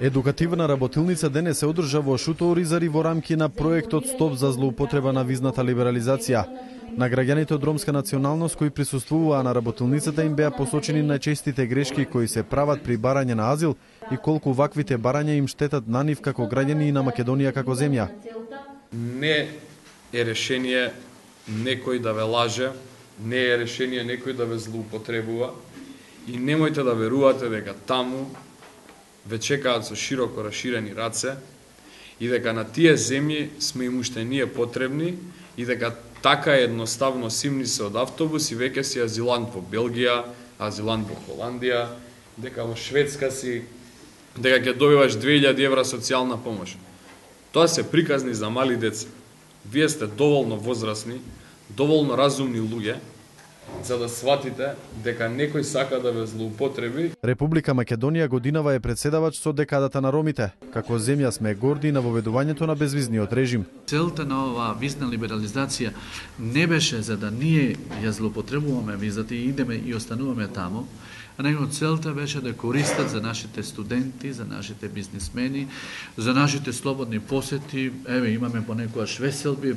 Едукативна работилница денес се одржа во Шуто Оризари во рамки на проектот Стоп за злоупотреба на визната либерализација. На граѓаните од ромска националност кои присуствуваа на работилницата им беа посочени најчестите грешки кои се прават при барање на азил и колку ваквите барања им штетат на нив како граѓани и на Македонија како земја. Не е решение некој да ве лаже, не е решение некој да ве злоупотребува и немојте да верувате дека таму ве чекаат со широко расширени раце и дека на тие земји сме им уште ние потребни и дека така едноставно симни се од автобус и веќе си азилант во Белгија, азилант во Холандија, дека во Шведска си, дека ќе добиваш 2000 евра социјална помош. Тоа се приказни за мали деца. Вие сте доволно возрасни, доволно разумни луѓе, за да сватите дека некој сака да ве злоупотреби. Република Македонија годинава е председавач со декадата на ромите. Како земја сме горди на воведувањето на безвизниот режим. Целта на оваа визна либерализација не беше за да ние ја злоупотребуваме визата и идеме и остануваме таму, а него целта беше да користат за нашите студенти, за нашите бизнисмени, за нашите слободни посети. Еве имаме понекогаш веселби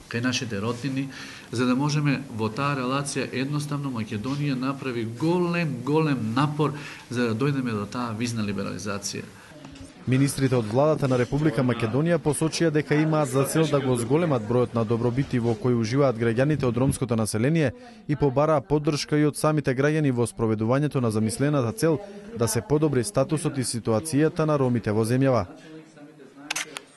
кај нашите роднини, за да можеме во таа релација едноставно Македонија направи голем напор за да дојдеме до таа визна либерализација. Министрите од владата на Република Македонија посочија дека имаат за цел да го зголемат бројот на добробити во кои уживаат граѓаните од ромското население и побараа поддршка и од самите граѓани во спроведувањето на замислената цел да се подобри статусот и ситуацијата на ромите во земјава.